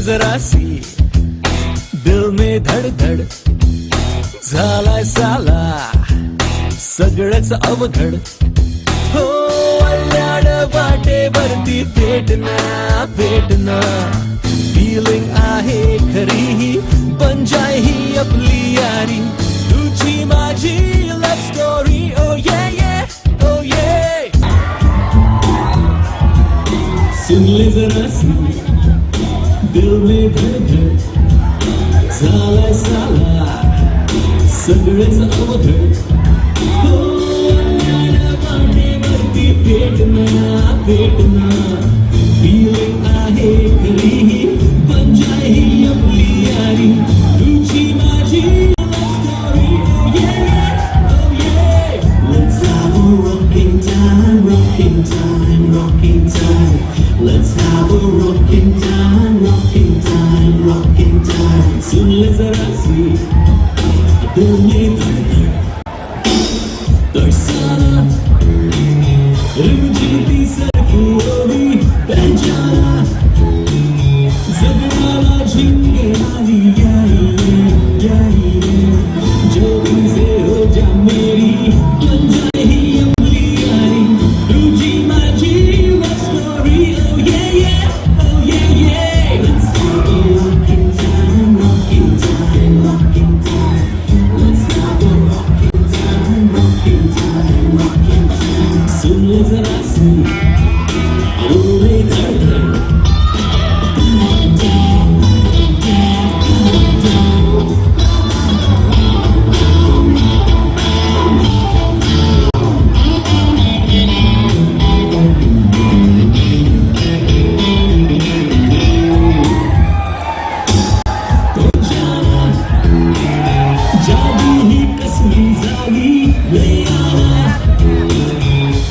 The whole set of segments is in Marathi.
जरा सी दिल में धडधड झालाय साला सगळंच अवघड हो अल्ल्याड वाटेवरती भेटना फीलिंग आहे खरी ही पण जाय ही आपली यारी तुझी माझी लव्ह स्टोरी ओ ये सुन ले जरा सी दिल में धडधड झालाय साला सगळेच अवघड हो वाटेवरती भेटना फीलिंग आहे खरी ही पण जाय ही आपली यारी तुझी माझी love story oh yeah let's have a rocking time let's have a rocking time सुन ले जरा सी दिल में धड़धड़ तरसाना रुझती सरकी पंजारा जगराला झिंगराली याई जो से हो जा मेरी बन जाए ही अपनी यारी तुझी माझी love story oh yeah let's have a rocking time let's have a rocking time सुन ले जरा सी दिल में धड़धड़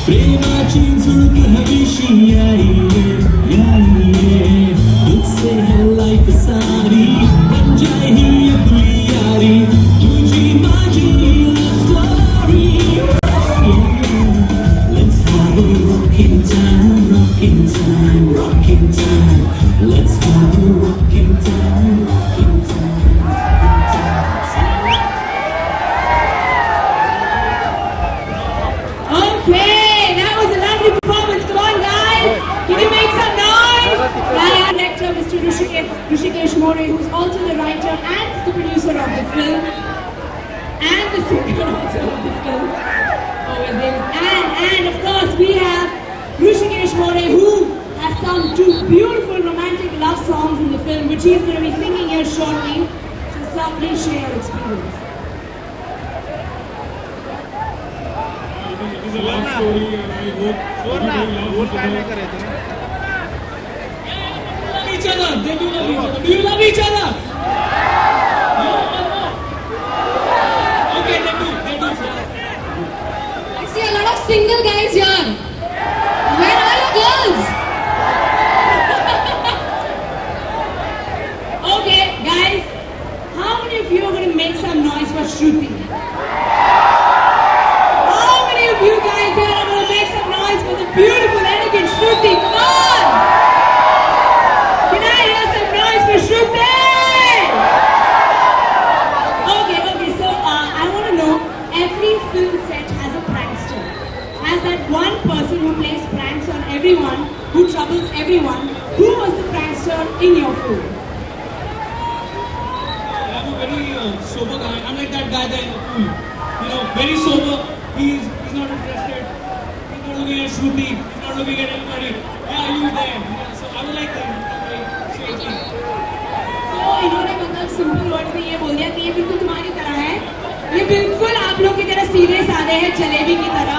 प्रेमाची झुळूक हवीशी तुझसे है लाईफ सारी बन जाए ही आपली यारी तुझी माझी love story let's have a rocking time let's have a rocking time Hrishikesh More, who's also the writer and the producer of the film, and the singer also of the film. And of course we have Hrishikesh More, who has sung 2 beautiful romantic love songs in the film, which he's going to be singing here shortly. So sir, please share your experience. It is a love story, and I hope everybody loves it. Each other. They do love each other. Do you love each other? No or no? Okay, they do. I see a lot of single guys here. Where are your girls? Okay, guys. How many of you are going to make some noise for Shruti? How many of you guys here are going to make some noise for the beautiful, elegant Shruti? Come on! Can I hear some noise for Shruti? Okay, so I want to know, every film set has a prankster. Has that one person who plays pranks on everyone, who troubles everyone. Who was the prankster in your film? I'm a very sober guy. I'm like that guy there in the pool. You know, very sober. He's not interested. He's not looking at Shruti. He's not looking at anybody. Yeah, you there. Yeah, so I was like that. तो इन्होंने मतलब सिंपल वर्ड में ये बोल दिया कि ये बिल्कुल तुम्हारी तरह है, ये बिल्कुल आप लोग की तरह सीधे साधे हैं, जलेबी की तरह.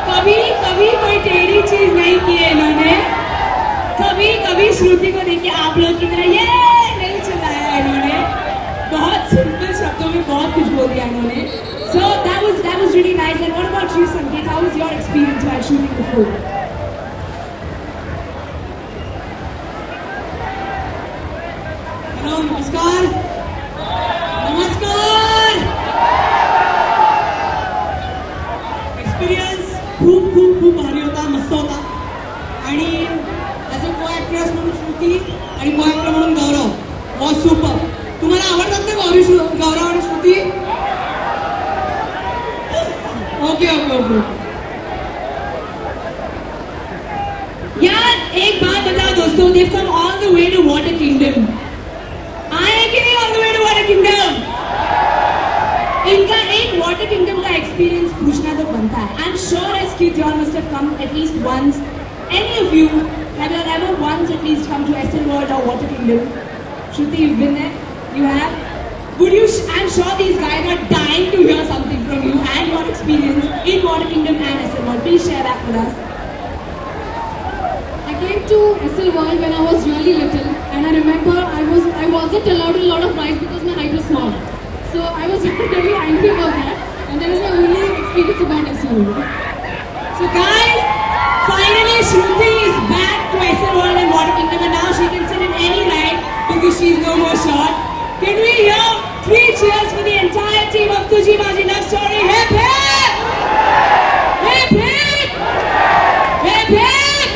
कभी कोई टेढ़ी चीज नहीं की है इन्होंने. कभी श्रुति को देखिए आप लोग की तरह ये नहीं चिल्लाया इन्होंने. बहुत सिंपल शब्दों में बहुत कुछ बोल दिया इन्होंने. So that was really nice. And what about you, Sangeet? How was your experience while shooting the film? नमस्कार. एक्सपिरियन्स खूप भारी होता, मस्त होता. आणि ॲज अ को ॲक्ट्रेस म्हणून श्रुती आणि को श्रुति? Okay okay okay. यार एक बात बताओ दोस्तों, they've come all the way to Water Kingdom. आए कि नहीं all the way to Water Kingdom? इनका एक Water Kingdom का एक्सपीरियंस पूछना तो बनता है. I'm sure as kids you all must have come at least once. Any of you have you ever once at least come to Essel World or Water Kingdom? Shruti, you've been there? You have? Would you? I'm sure these guys are dying to hear something from you and your experience in Water Kingdom and Essel World. Please share that with us. I came to Essel World when I was really little, and I remember I wasn't allowed a lot of rides because my height was small. So I was really angry about that, and that was my only experience about Essel World. So guys, finally Shruti is back to Essel World and Water Kingdom, and now she can sit in any ride because she's no more short. Can we hear 3 cheers for the entire team of Tujhi Maaji Love Story? Hip hip! Hip hip! Hip hip!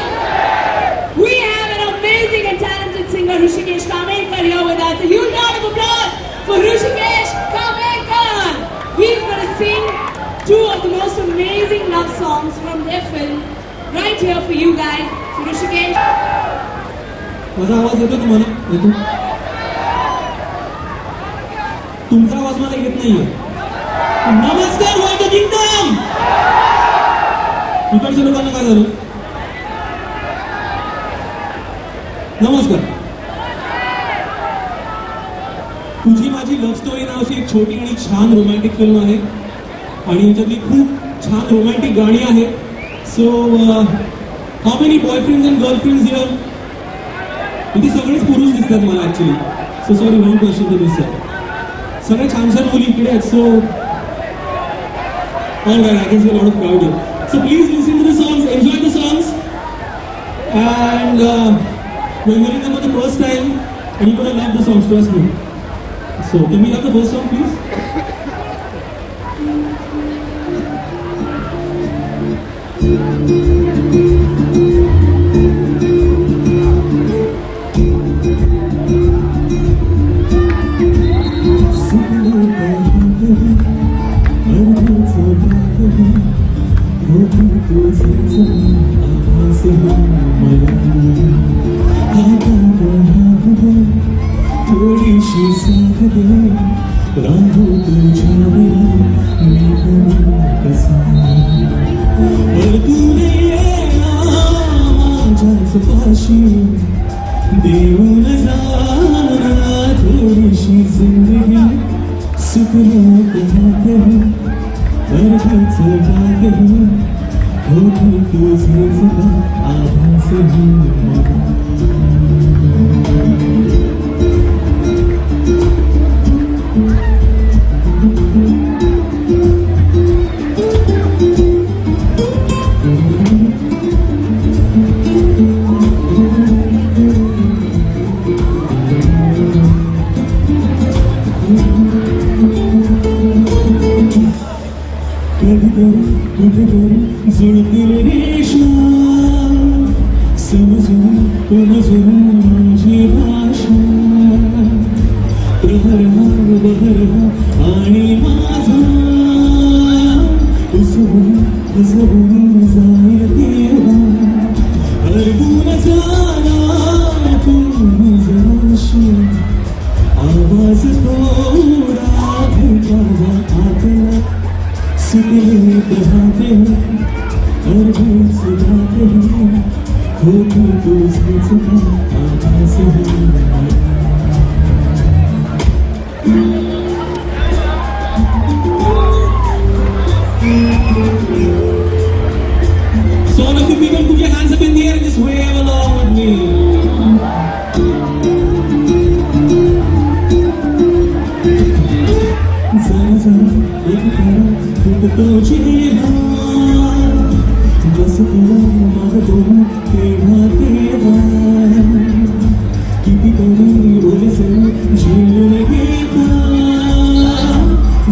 We have an amazing and talented singer, Hrishikesh Kamekar, here with us. A huge round of applause for Hrishikesh Kamekar. He's going to sing 2 of the most amazing love songs from their film right here for you guys. So Hrishikesh. माझा आवाज येतो तुम्हाला? येतो? तुमचा आवाज मला येत नाहीये. नमस्कार वॉटर किंगडम. इकडच्या लोकांना काय झालं? नमस्कार. तुझी माझी लव्ह स्टोरी नावाची एक छोटी आणि छान रोमॅन्टिक फिल्म आहे आणि याच्यातली खूप छान रोमॅन्टिक गाणी आहेत. So how many boyfriends and girlfriends here? इथे सगळेच पुरुष दिसतात मला actually. So sorry, wrong question to this. सगळे छान छान मुली इकडे आहेत. So all right, I can see a lot of crowd here. So please listen to the songs, enjoy the songs, and we're hearing them for the first time, and you're gonna love the songs, trust me. So can we have the first song, please? थोडीशी साथ दे राहू तुझ्यावर मी कसा तूने माझ्याच पाशी देऊन जाना थोडीशी जिंदगी सुकलो पाहते अर्धच जाते हो तुझे सदा आभास जुळतील रेषा समजून समजून माझी भाषा प्रहर बहर आणि माझा उसवून उसवून जाईल तेव्हा हरवून जाणार तू जराशी आवाज थोडा भेटावा आतला सुकले बहाते और भूल सुधाते हो तुझे सुधा आभास So all of you people put your hands up in the air and just wave along with me. Zara zara ek kara तो जेव्हा बस तुला मागतो तेव्हा तेव्हा कितीतरी बोलसे जीवन घेता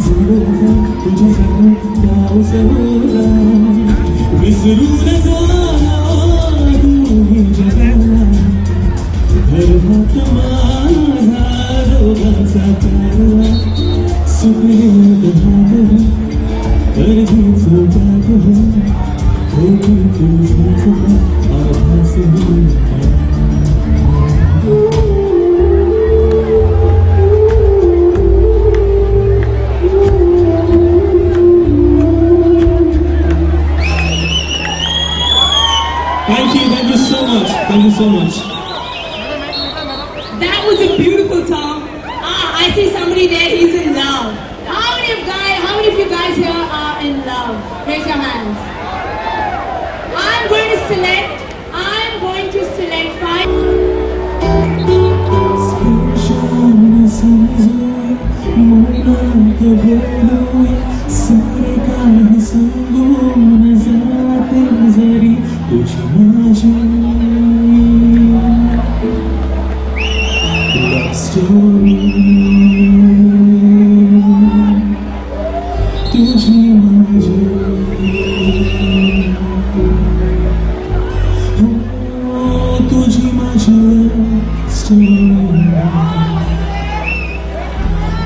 जवळ तुझ्यासमोर गाव समोरा विसरून जाणार तू जगाला हर हात माझा दोघांचा तारा Thank you so much. Thank you so much. That was a beautiful song. I see somebody there, he's in love. How many of you guys here are in love? Raise your hands. I'm going to select 5.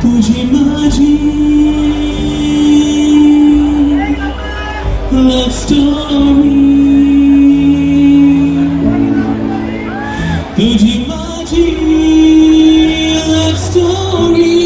तुझी माझी love story, तुझी माझी love story.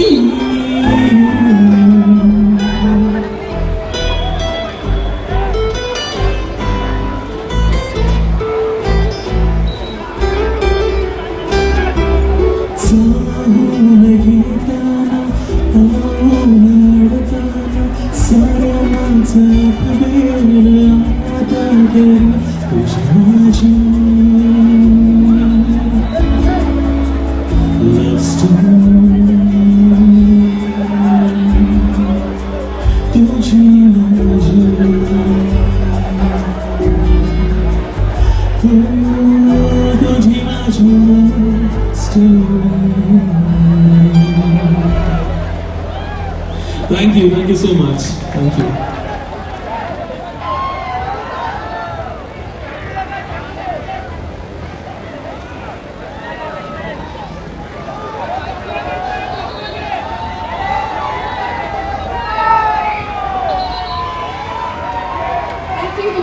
Thank you so much. Thank you.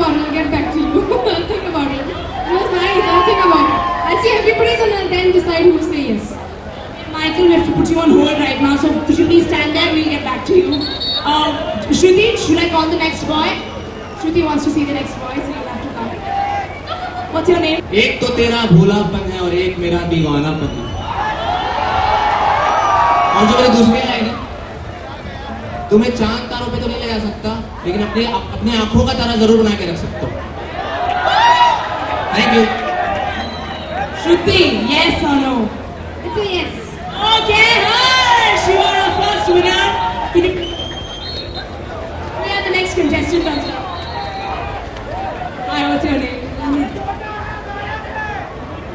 I'll get back to you. I'll think about it. It was nice. I'll think about it. I'll see everybody's and I'll then decide who to say yes. Michael, we have to put you on hold right now, so could you please stand there? We'll get back to you. Shruti, should I call the next boy? Shruti wants to see the next boy, so you'll have to come. What's your name? एक तो तेरा भोलापन है और एक मेरा दीवानापन है। और जो मेरी दूसरी लाइन है, तुम्हें चांद तारों पे तो नहीं ले जा सकता, लेकिन अपने आंखों का तारा जरूर बना के रख सकता हूँ। Thank you. Shruti, yes or no? It's a yes. Okay, hush! You are our first winner. We are the next contestant on top. Hi, what's your name?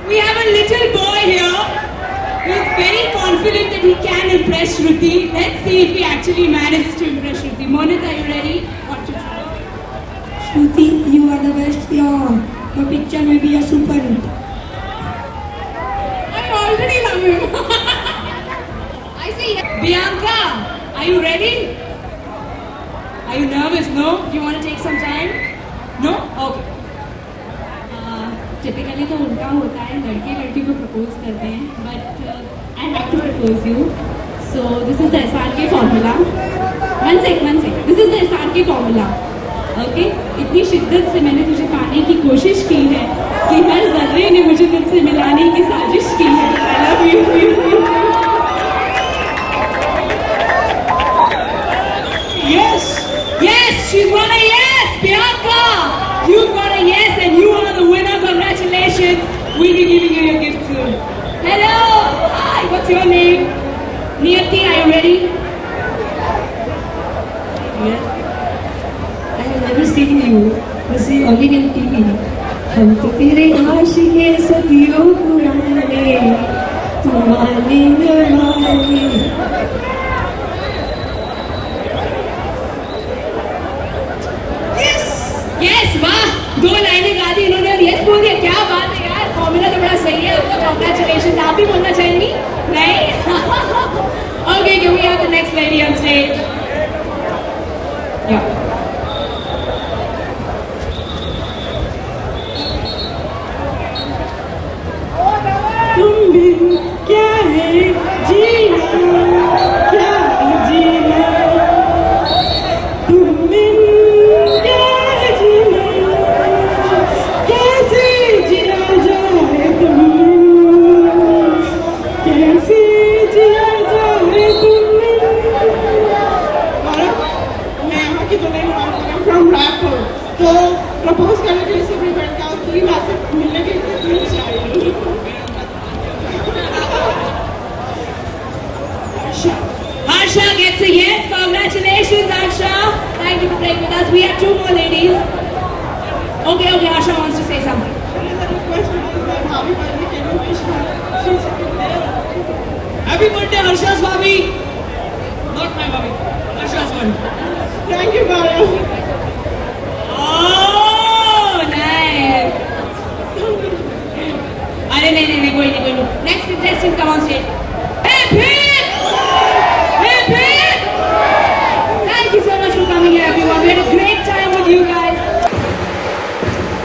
We have a little boy here who is very confident that he can impress Shruti. Let's see if he actually manages to impress Shruti. Monit, are you ready? What to do? Shruti, you are the best. Your picture may be a super hit. I already love him. I say yes. Bianca, are you ready? Are you nervous? No? Do you want to take some time? No? Okay. Typically तो उल्टा होता है, लड़के लड़की को प्रपोज करते हैं, but I have to propose you. So this is the SRK formula. One sec. This is the SRK formula. Okay? इतनी शिद्दत से मैंने तुझे पाने की कोशिश की है कि हर ज़र्रे ने मुझे तुझसे मिलाने की साजिश की है. I love you. Yes, she's won a yes, Bianca. You've got a yes, and you are the winner. Congratulations. We'll be giving you your gift soon. Hello. Hi. What's your name? Niyati, are you ready? Yeah. I have never seen you. I see only in TV. हम तो तेरे आशिक़े सदियों पुराने, तुम्हारे नवाने. Yes, वाह. 2 लाइनें गा दी इन्होंने और yes बोल दिया. क्या बात है यार. फॉर्मूला तो बड़ा सही है. आपका congratulations. आप भी बोलना चाहेंगी? नहीं? Okay, can we have the next lady on stage? we have 2 more ladies. Okay, Asha wants to say something. Happy birthday, Harsha's Bobby. Not my Bobby. Harsha's one. Thank you, Gaurav. Oh, nice. अरे नहीं कोई नहीं. Next contestant come on stage. Hey Pete! Thank you so much for coming here, everyone. We had a great time with you guys.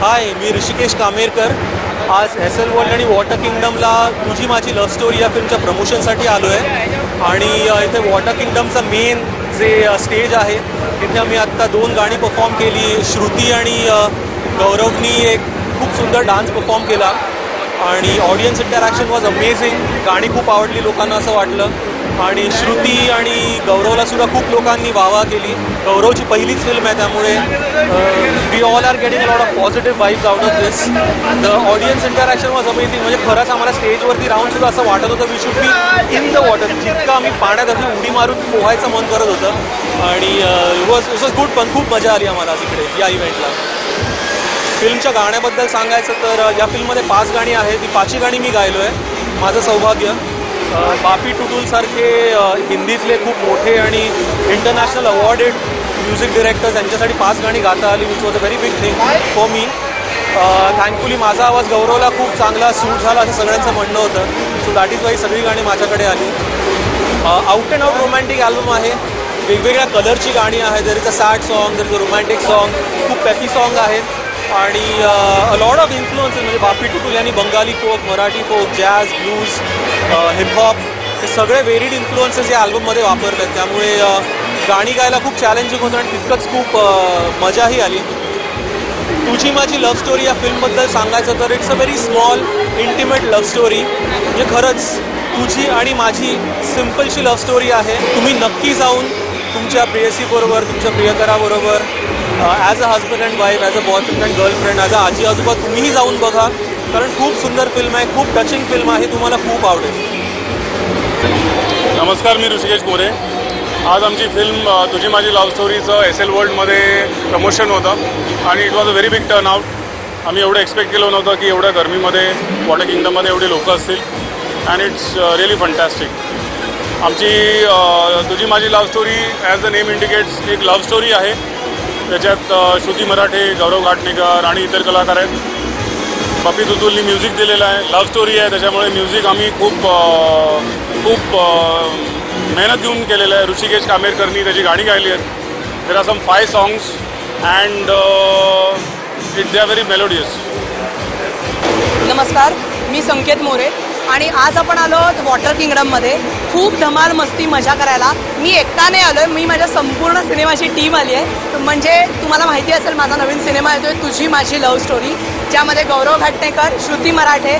हाय, मी ऋषिकेश कामेरकर. आज SL वर्ल्ड आणि वॉटर किंगडमला तुझी माझी लव्ह स्टोरी या फिल्मच्या प्रमोशनसाठी आलो आहे. आणि इथे वॉटर किंगडमचा मेन जे स्टेज आहे तिथे आम्ही आत्ता 2 गाणी परफॉर्म केली. श्रुती आणि गौरवनी एक खूप सुंदर डान्स परफॉर्म केला आणि ऑडियन्स इंटरॅक्शन वॉज अमेझिंग. गाणी खूप आवडली लोकांना असं वाटलं. आणि श्रुती आणि गौरवला सुद्धा खूप लोकांनी वाहवा केली. गौरवची पहिलीच फिल्म आहे त्यामुळे we all are getting a lot of positive vibes out of this. The audience interaction was amazing. म्हणजे खरंच आम्हाला स्टेजवरती राहून सुद्धा असं वाटत होतं we should be in the water. जितकं आम्ही पाण्यात अगदी उडी मारून पोहायचं मन करत होतं. आणि इट वॉज गुड पण खूप मजा आली आम्हाला तिकडे या इव्हेंटला. फिल्मच्या गाण्याबद्दल सांगायचं तर या फिल्ममध्ये 5 गाणी आहेत. ती 5ही गाणी मी गायलो आहे. माझं सौभाग्य. बापी टुटूलसारखे हिंदीतले खूप मोठे आणि इंटरनॅशनल अवॉर्डेड म्युझिक डिरेक्टर्स यांच्यासाठी 5 गाणी गाता आली which was a very big thing for me. Thankfully माझा आवाज गौरवला खूप चांगला सूट झाला असं सगळ्यांचं म्हणणं होतं. सो दॅट इज वाई सगळी गाणी माझ्याकडे आली. Out and out romantic album आहे. वेगवेगळ्या कलरची गाणी आहेत. There is a sad song, there is a romantic song, खूप पॅपी सॉन्ग आहेत. आणि अ लॉट ऑफ इन्फ्लुएन्सेस म्हणजे बापी टुटूल यांनी Bengali folk, Marathi folk, jazz, blues, hip hop हे सगळे व्हेरिड इन्फ्लुएन्सेस या अल्बममध्ये वापरले आहेत. त्यामुळे गाणी गायला खूप चॅलेंजिंग होतं आणि तितकंच खूप मजाही आली. तुझी माझी लव्ह स्टोरी या फिल्मबद्दल सांगायचं तर it's a very small intimate love story. म्हणजे खरंच तुझी आणि माझी सिम्पलशी लव्ह स्टोरी आहे. तुम्ही नक्की जाऊन तुमच्या प्रेयसीबरोबर, तुमच्या प्रियकराबरोबर as a husband and wife, as a boyfriend and girlfriend, as a आजी आजोबा तुम्हीही जाऊन बघा. कारण खूप सुंदर फिल्म आहे, खूप टचिंग फिल्म आहे. तुम्हाला खूप आवडेल. नमस्कार, मी ऋषिकेश मोरे. आज आमची फिल्म तुझी माझी लव्ह स्टोरीचं SL वर्ल्डमध्ये प्रमोशन होतं आणि it was a very big turn out. आम्ही एवढं एक्सपेक्ट केलं नव्हतं की एवढ्या गरमीमध्ये वॉटर किंगडममध्ये एवढे लोक असतील. And it's really fantastic. आमची तुझी माझी love story as the name indicates एक लव्ह स्टोरी आहे. त्याच्यात श्रुती मराठे, गौरव घाटणेकर आणि इतर कलाकार आहेत. बापी टुटूलनी म्युझिक दिलेलं आहे. लव्ह स्टोरी आहे त्याच्यामुळे म्युझिक आम्ही खूप मेहनत घेऊन केलेलं आहे. ऋषिकेश कामेरकरनी त्याची गाणी गायली आहेत. There are some 5 songs and they are very melodious. नमस्कार, मी संकेत मोरे आणि आज आपण आलो वॉटर किंगडममध्ये खूप धमाल मस्ती मजा करायला. मी एकटा नाही आलो आहे, मी माझ्या संपूर्ण सिनेमाची टीम आली आहे. म्हणजे तुम्हाला माहिती असेल माझा नवीन सिनेमा येतो आहे तुझी माझी लव्ह स्टोरी, ज्यामध्ये गौरव घाटणेकर, श्रुती मराठे,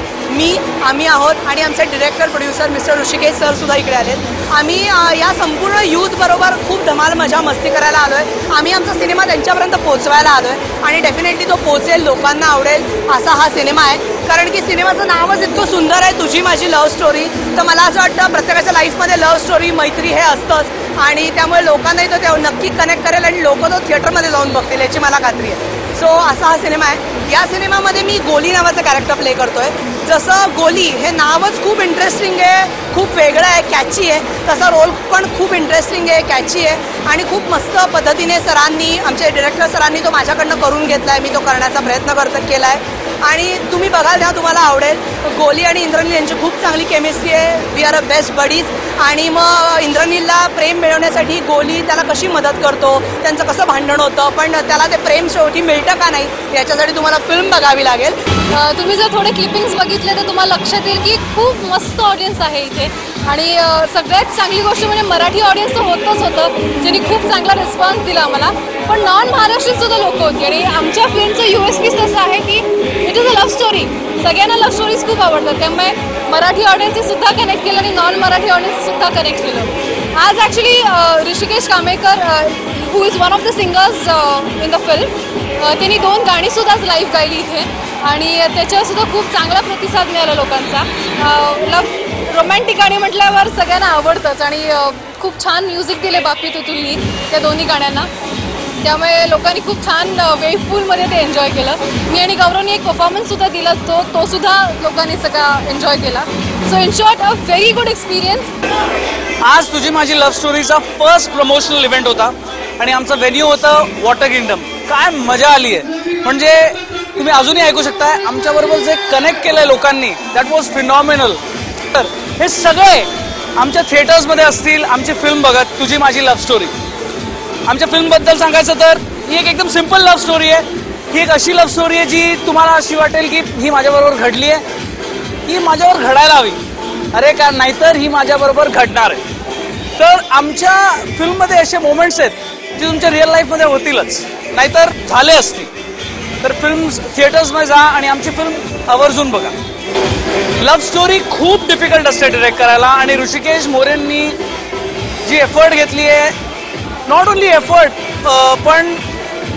आम्ही आहोत आणि आमचे डिरेक्टर प्रोड्युसर मिस्टर ऋषिकेश सरसुद्धा इकडे आलेत. आम्ही या संपूर्ण यूथबरोबर खूप धमाल मजा मस्ती करायला आलो आहे. आम्ही आमचा सिनेमा त्यांच्यापर्यंत पोचवायला आलो आहे आणि डेफिनेटली तो पोचेल, लोकांना आवडेल असा हा सिनेमा आहे. कारण की सिनेमाचं नावच इतकं सुंदर आहे तुझी माझी लव्ह स्टोरी. तर मला असं वाटतं प्रत्येकाच्या लाईफमध्ये लव्ह स्टोरी, मैत्री हे असतंच आणि त्यामुळे लोकांनाही तो ते नक्की कनेक्ट करेल आणि लोक तो थिएटरमध्ये जाऊन बघतील याची मला खात्री आहे. सो असा हा सिनेमा आहे. या सिनेमामध्ये मी गोली नावाचं कॅरेक्टर प्ले करतोय. जसं गोली हे नावच खूप इंटरेस्टिंग आहे, खूप वेगळं आहे, कॅची आहे, तसा रोल पण खूप इंटरेस्टिंग आहे, कॅची आहे आणि खूप मस्त पद्धतीने सरांनी, आमचे डिरेक्टर सरांनी तो माझ्याकडनं करून घेतला आहे. मी तो करण्याचा प्रयत्न केला आहे आणि तुम्ही बघाल तेव्हा तुम्हाला आवडेल. गोली आणि इंद्रनील यांची खूप चांगली केमिस्ट्री आहे. We are a best buddies. आणि मग इंद्रनीलला प्रेम मिळवण्यासाठी गोली त्याला कशी मदत करतो, त्यांचं कसं भांडण होतं, पण त्याला ते प्रेम शेवटी मिळतं का नाही याच्यासाठी तुम्हाला फिल्म बघावी लागेल. तुम्ही जर थोडे क्लिपिंग्स बघितले तर तुम्हाला लक्षात येईल की खूप मस्त ऑडियन्स आहे इथे. आणि सगळ्यात चांगली गोष्ट म्हणजे मराठी ऑडियन्स तर होतं ज्यांनी खूप चांगला रिस्पॉन्स दिला आम्हाला. पण नॉन महाराष्ट्रीयन सुद्धा लोक होती आणि आमच्या फिल्मचं USP तसं आहे की it is a love story. सगळ्यांना लव्ह स्टोरीज खूप आवडतात. त्यामुळे मराठी ऑडियन्सने सुद्धा कनेक्ट केलं आणि नॉन मराठी ऑडियन्सने सुद्धा कनेक्ट केलं. आज actually Rishikesh Kamekar who is one of the singers in the film, त्यांनी 2 गाणीसुद्धा आज लाईव्ह गायली इथे आणि त्याच्यावरसुद्धा खूप चांगला प्रतिसाद मिळाला लोकांचा. रोमॅन्टिक गाणी म्हटल्यावर सगळ्यांना आवडतंच आणि खूप छान म्युझिक दिले बापी टुटूलनी त्या दोन्ही गाण्यांना. त्यामुळे लोकांनी खूप छान वेवफुलमध्ये ते एन्जॉय केलं. मी आणि गौरवनी एक परफॉर्मन्ससुद्धा दिला, तो सुद्धा लोकांनी सगळा एन्जॉय केला. So in short a very good experience. आज तुझी माझी लव्ह स्टोरीचा फर्स्ट प्रमोशनल इव्हेंट होता आणि आमचं व्हेन्यू होतं वॉटर किंगडम. काय मजा आली आहे, म्हणजे तुम्ही अजूनही ऐकू शकताय आमच्याबरोबर जे कनेक्ट केलं आहे लोकांनी, दॅट वॉज फिनॉमिनल. तर हे सगळे आमच्या थिएटर्समध्ये असतील आमची फिल्म बघत तुझी माझी लव्ह स्टोरी. आमच्या फिल्मबद्दल सांगायचं तर ही एक एकदम सिम्पल लव्ह स्टोरी आहे. ही एक अशी लव्ह स्टोरी आहे जी तुम्हाला अशी वाटेल की ही माझ्याबरोबर घडली आहे, ही माझ्यावर घडायला हवी, अरे का नाहीतर ही माझ्याबरोबर घडणार आहे. तर आमच्या फिल्ममध्ये असे मोमेंट्स आहेत जे तुमच्या रिअल लाईफमध्ये होतीलच, नाहीतर झाले असतील. तर फिल्म थिएटर्समध्ये जा आणि आमची फिल्म आवर्जून बघा. लव्ह स्टोरी खूप डिफिकल्ट असते डिरेक्ट करायला आणि ऋषिकेश मोरेंनी जी एफर्ट घेतली आहे, नॉट ओनली एफर्ट पण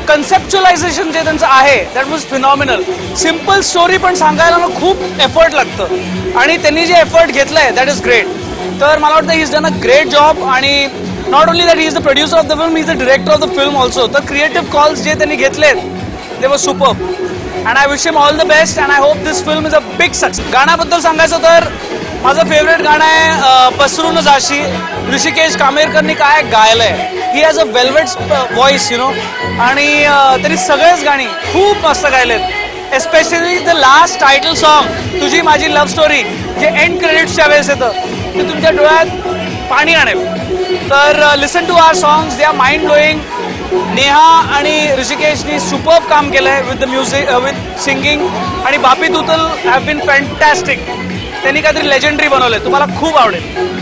कन्सेप्च्युअलायझेशन जे त्यांचं आहे that was phenomenal. Simple story पण सांगायला ना खूप एफर्ट लागतं आणि त्यांनी जे एफर्ट घेतलं आहे दॅट इज ग्रेट. तर मला वाटतं he is done a great job आणि not only that he is the producer of the film, he is the director of the film also. तर क्रिएटिव्ह कॉल्स जे त्यांनी घेतलेत they were superb and I wish him all the best and I hope this film is a big success. गाण्याबद्दल सांगायचं तर माझं फेवरेट गाणं आहे पसरून जाशी. ऋषिकेश कामेरकरनी काय गायलं आहे, he has a velvet voice you know, आणि त्यांनी सगळेच गाणी खूप मस्त गायलेत. Especially the last title song तुझी माझी लव्ह स्टोरी जे एंड क्रेडिट्सच्या वेळेस येतं ते तुमच्या डोळ्यात पाणी आणेल. तर listen to our songs, they are mind blowing. Neha आणि ऋषिकेशनी सुपर्ब काम केलं आहे with the music, with singing, आणि Bappi Tutul have been fantastic. त्यांनी काहीतरी लेजेंडरी बनवलं आहे, तुम्हाला खूप आवडेल.